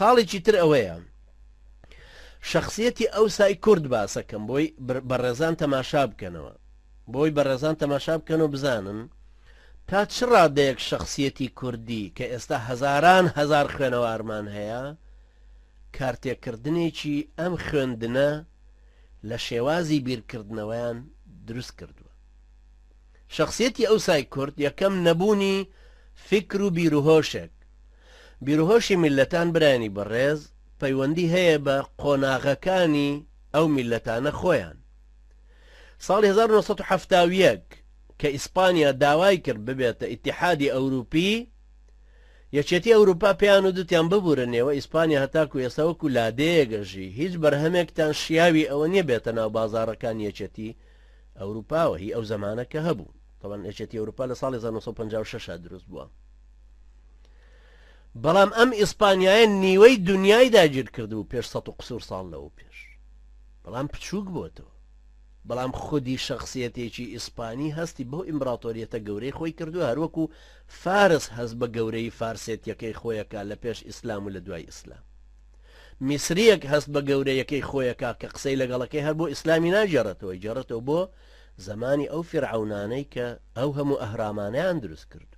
خاڵێکی تر ئەوەیە شخصیەتی ئەوسای کورد باسەکەم بۆی بەڕێزان تەماشا بکەنەوە بۆی بەڕێزان تەماشا بکەن و بزانن تا چ ڕادەیەک شخصیەتی کوردی کە ئێستا هەزاران هەزار خوێنەوارمان هەیە کارتێکردنێکی ئەم خوێندنە لە شێوازی بیرکردنەوەیان دروست کردووە. شخصیەتی ئەوسای کورد یەکەم نەبوونی فکر و بیرروهۆشێک. بیرروهۆشی میلەتان برانی بەڕێز پەیوەندی هەیە بە قۆناغەکانی ئەو میلەتانە خۆیان. ساڵی 1970 کە ئیسپانیا داوای کرد ببێتە ئیتیحادی ئەوروپی یەکێتی ئەوروپا پێیان و دوتیان ببورنەوە ئیسپانیا هەتاکو ئێساوەکو لادەیەگەژی هیچ بەرهەمێکتان شیاوی ئەوە نییە بێتە ناو بازاڕەکان یەکێتی ئەوروپاوە هی ئەو زەمانەکە هەبوو تەوان یەکێتی ئەوروپا لە ساڵی 1956 دروست بووە. بەڵام ئەم ئیسپانیایە نیوەی دنیای داگیر کردو پێش 100 و قسوور ساڵ لەوە پێش بەڵام پچووک بۆتەوە. بەڵام خودی شخصیەتێکی ئیسپانی هەستی بۆ ئیمپراتۆریەتە گەورەی خۆی کردو هەروەکو فارس هەست بە گەورەی فارسێتیەکەی خۆیەکە لە پێش ئیسلام و لە دوای ئیسلام. میسریەک هەست بە گەورەیەکەی خۆیەکە کە قسەی لەگەڵەکەی هەر بۆ ئیسلامی ناجێڕێتەوە جێڕێتەوە بۆ زمانی ئەو فرعونانەی کە ئەو هەموو ئەهرامانیان دروست کرد.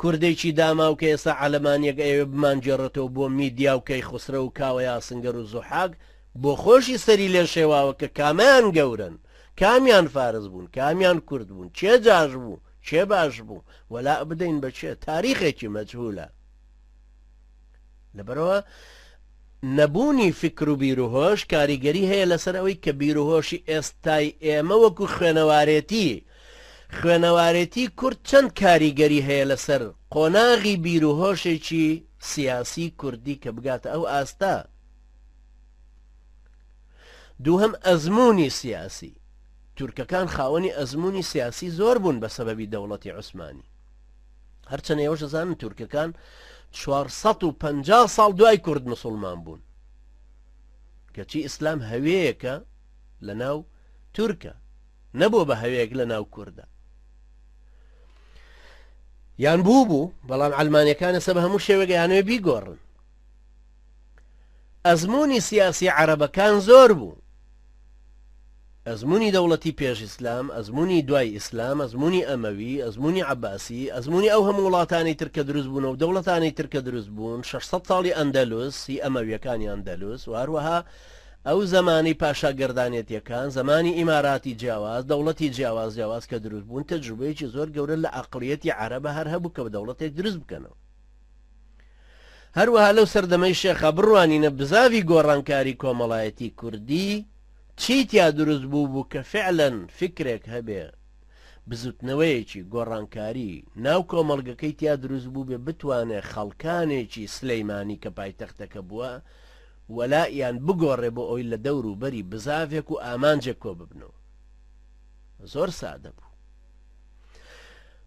کوردێکی داما و کە ئێستا عەلەمانیەک ئەوێ بمانجێڕێتەوە بۆ میدیا و کەی خوسرە و کاوە یاسنگەر و زوحاگ بۆ خۆشی سەری لێ شێواوە کە کامیان گەورن کامیان فارس بوون کامیان کورد بوون چێ جاش بوو چێ باش بوو وەلا بدەین بە چێ تاریخێکی مەجهولە. لەبەرەوە نەبوونی فکر و بیرروهۆش کاریگەری هەیە لەسەر ئەوەی کە بیرروهۆشی ئێستای ئێمە وەکو خوێنەوارێتی کورد چەند کاریگەری هەیە لەسەر قۆناغی بیرروهۆشێکی سیاسی کوردی کە بگاتە ئەو ئاستا. دووهەم ئەزمموی سیاسی. تورکەکان خاوەنی ئەزمموی سیاسی زۆر بوون بە سەبەبی دەوڵەتی عوسمانی. هەرچەنە ئێوەش دەزانن تورکەکان 450 ساڵ دوای کورد مسلمان بوون کەچی ئیسلام هەوەیەکە لە ناو تورکە نەبووە بە هەوەیەک لە ناو کووردە یان بوو بەڵام ئەلمانیەکانە سەب هەموو شێوەگەیانوێ بیگۆڕن. ئەزمموی سیاسی عەرەبەکان زۆر بوو. ئەزمموی دەوڵەتی پێش ئیسلام ئەزمموی دوای ئیسلام ئەزمموی ئەمەوی ئەزمموی عەباسی ئەزمموی ئەو هەموو وڵاتانی ترکە دروست بوون و دەوڵەتانی ترکە دروست بوون 600 ساڵی ئەندەلوس هی ئەمەویەکانی ئەندەلوس و هەروەها ئەو زمانی پاشاگەردانێتیەکان زمانی ئیماراتی جیاواز دەوڵەتی جیاواز کە دروست بوون تەجروبەیەکی زۆر گەورە لە عەقڵیەتی عەرەبە هەر هەبوو کە بە دەوڵەتێک دروست بکەنەوە. هەروەها لەو سەردەمەی شێخە بڕوانینە بزاوی گۆڕانکاری کۆمەڵایەتی کوردی چیتیا دروست بوو کە فعلەن فکرێک هەبێ بزوتنەوەیەکی گۆڕانکاری ناو کۆمەڵگەکەی تیا دروست بوو بێ بتوانێت خەڵکانێکی سلەیمانی کە پایتەختەکە بووە وەلایان بگۆڕێ بۆ ئەوی لە دەور و بەری بزاوێک و ئامانجێک کۆ ببنەوە. زۆر سادە بوو.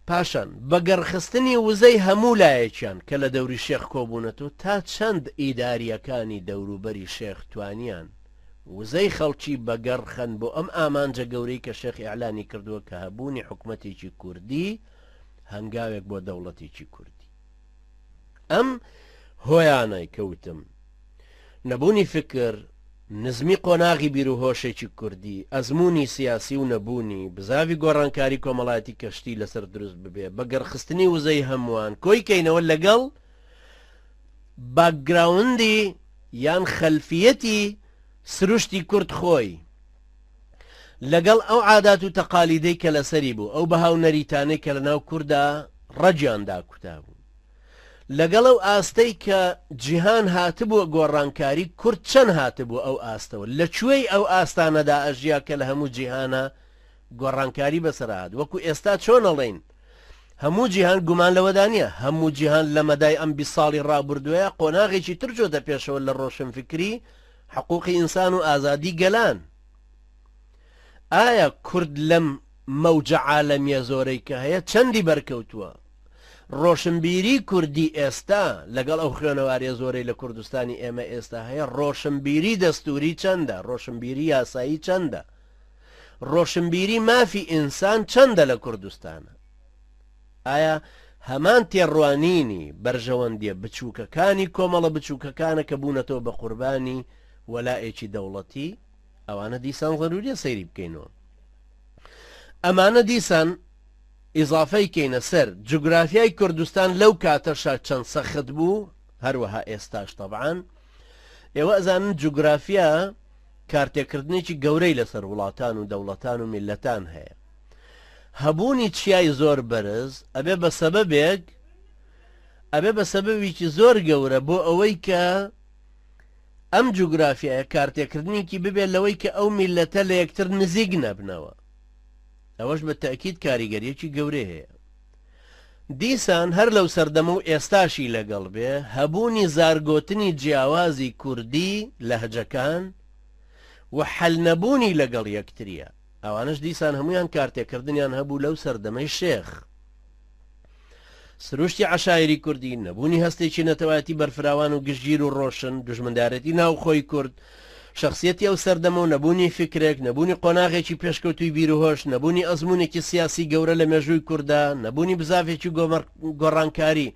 پاشان بەگەڕخستنی وزەی هەموو لایەکیان کە لە دەوری شێخ کۆبوونەتەوە تا چەند ئیداریەکانی دەوروبەری شێخ توانیان وزەی خەڵکی بەگەڕخەن بۆ ئەم ئامانجە گەورەی کە شێخ ئیعلانی کردووە کە هەبوونی حکومەتێکی کوردی هەنگاوێک بۆ دەوڵەتێکی کوردی. ئەم هۆیانەی کەوتم نەبوونی فکر نزمی قۆناغی بیرروهۆشێکی کوردی ئەزمموی سیاسی و نەبوونی بزاوی گۆڕانکاری کۆمەڵایەتی کەشتی لەسەر دروست ببێ بەگەڕخستنی وزەی هەمووان کۆی کەینەوە لەگەڵ باکگراوندی یان خەلفیەتی سروشتی کورد خۆی لەگەڵ ئەو عادات و تەقالیدەی کە لەسەری بوو ئەو بەهاو نەریتانەی کە لە ناو کووردا ڕەجیاندا کوتا بوو لەگەڵ ئەو ئاستەی کە جیهان هاتبووە گۆڕانکاری کورد چەند هاتبوو ئەو ئاستەوە لەکوێی ئەو ئاستانەدا ئەژیا کە لە هەموو جیهانە گۆڕانکاری بەسەرهات وەکو ئێستا چۆنەڵێن هەموو جیهان گومان لەوەدانە هەموو جیهان لە مەدای ئەم 20 ساڵی ڕابردووە قۆناغێکی تر جۆدە پێشەوە لە ڕۆشنفکری حقوقی ئینسان و ئازادی گەلان. ئایا کورد لەم مەوجە عالەمیە زۆرەی کە هەیە چەندی بەرکەوتووە؟ ڕۆشنبیری کوردی ئێستا لەگەڵ ئەو خوێنەوارە زۆرەی لە کوردستانی ئێمە ئێستا هەیە ڕۆشنبیری دەستوری چەندە؟ ڕۆشنبیری یاسایی چەندە؟ ڕۆشنبیری مافی ئینسان چەندە لە کوردستانە؟ ئایا هەمان تێڕوانینی بەرژەوەندیە بچووکەکانی کۆمەڵە بچووکەکانە کە بوونەتەوە بە قوربانی وەلایەکی دەوڵەتی ئەوانە دیسان ضروریە سەیری بکەینەوە. ئەمانە دیسان ئیزافەی کەینە سەر جوگرافیای کوردستان لەو کاتەشا چەند سەخت بوو، هەروەها ئێستاش تەبعاً ئێوە ئەزانن جوگرافیا کارتێکردنێکی گەورەی لەسەر وڵاتان و دەوڵەتان و میلەتان هەیە. هەبوونی چیای زۆر بەرز ئەبێ بە سەبەبێکی زۆر گەورە بۆ ئەوەی کە ئەم جوگرافیایە کارتێکردنێکی ببێت لەوەی کە ئەو میلەتە لە یەکتر نزیک نەبنەوە. ئەوەش بە تاکید کاریگەریەکی گەورە هەیە. دیسان هەر لەو سەردەمە و ئێستاشی لەگەڵ بێ هەبوونی زارگۆتنی جیاوازی کوردی لەهجەکان و حەل نەبوونی لەگەڵ یەکتریە. ئەوانش دیسان هەمویان کارتێکردنیان هەبوو لەو سەردەمەی شێخ. سروشتی عەشایری کوردی، نەبوونی هەستێکی نەتەوایەتی بەرفراوان و گشتگیر و ڕۆشن، دژمندارەتی ناوخۆی کورد، شخصیەتی ئەو سەردەمە و نەبوونی فکرێک، نەبوونی قۆناغێکی پێشکەوتوی بیرهۆش، نەبوونی ئەزمونێکی سیاسی گەورە لە مێژووی کووردا، نەبوونی بزافێکی گۆڕانکاری،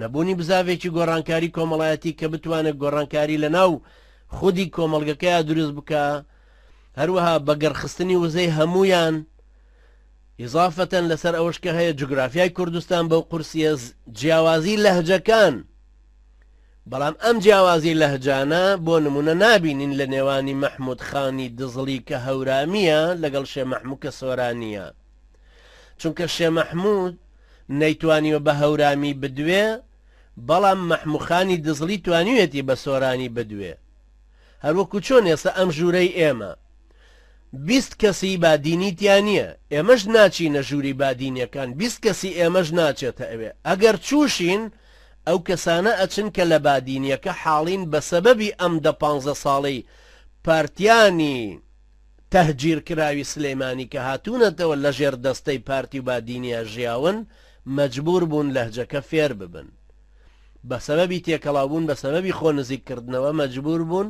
نەبوونی بزافێکی گۆڕانکاری کۆمەڵایەتی کە بتوانێت گۆڕانکاری لە ناو خودی کۆمەڵگەکەیە دروست بکە، هەروەها بەگەڕخستنی وزەی هەمویان، ئیزافەتەن لەسەر ئەوەش کە هەیە جوگرافیای کوردستان بەو قورسیە جیاوازی لەهجەکان. بەڵام ئەم جیاوازی لەهجانە بۆ نمونە نابینین لە نێوانی مەحموود خانی دزڵی کە هەورامیە لەگەڵ شێ مەحموود کە سۆرانیە، چونکە شێ مەحموود نەیتوانیوە بە هەورامی بدوێ، بەڵام مەحموودخانی دزڵی توانیوێتی بە سۆرانی بدوێ. هەروەکو چۆن ئێستا ئەم ژوورەی ئێمە 20 کەسی بادینیتیان نییە، ئێمەش ناچینە ژووری بادینیەکان، 20 کەسی ئێمەش ناچێتە ئەوێ. ئەگەر چوشین ئەو کەسانە ئەچن کە لە بادینیەکە حاڵین بە سەبەبی ئەم 15 ساڵەی پارتیانی تەهجیر کراوی سلەیمانی کە هاتوونەتەوە لە ژێر دەستەی پارتی و بادینیە ژیاون، مەجبور بوون لەهجەکە فێر ببن. بە سەبەبی تێکەڵاوبوون، بە سەبەبی خۆ نزیککردنەوە مەجبور بوون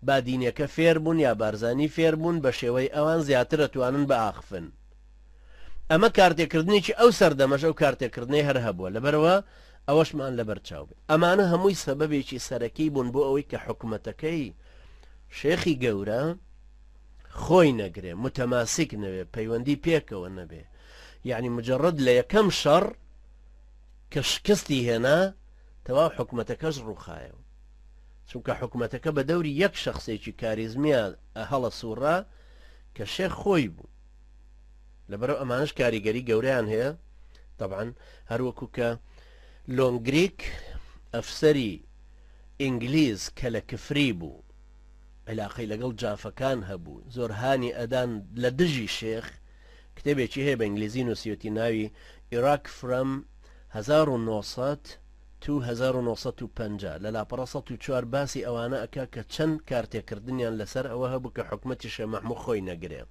بادینیەکە فێر بوون یا بارزانی فێر بوون، بە شێوەی ئەوان زیاتر ئەتوانن بە ئاخفن. ئەمە کارتێکردنێکی ئەو سەردەمەش ئەو کارتێکردنەی هەر هەبووە، لەبەرەوە ئەوەشمان لەبەرچاو بێت. ئەمانە هەمووی سەبەبێکی سەرەکی بوون بۆ ئەوەی کە حکوومەتەکەی شێخی گەورە خۆی نەگرێ، متەماسک نەوێ، پەیوەندی پێکەوە نەبێ. یعنی مجرد لە یەکەم شەڕ کە شکستی هێنا تەواو حکوومەتەکەش ڕووخایەوە، چونکە حکوومەتەکە بە دەوری یەک شخصێکی کاریزمیە هەڵە سوورا کە شێخ خۆی بوو. لەبەرەوە ئەمانش کاریگەری گەورەیان هەیە. طبعاً هەروەکو کە لۆنگریک ئەفسەری ئینگلیز کە لە کفری بوو، علاقەی لەگەڵ جافەکان هەبوو، زۆر هانی ئەدان لە دژی شێخ. کتێبێکی هەیە بە ئینگلیزی نووسیوەتی ناوی عێراق فرام 1900 تو 1950 لە لاپەڕە 104 باسی ئەوانە ئەکا کە چەند کارتێکردنیان لەسەر ئەوە هەبوو کە حکوومەتی شێخ مەحموود خۆی نەگرێ.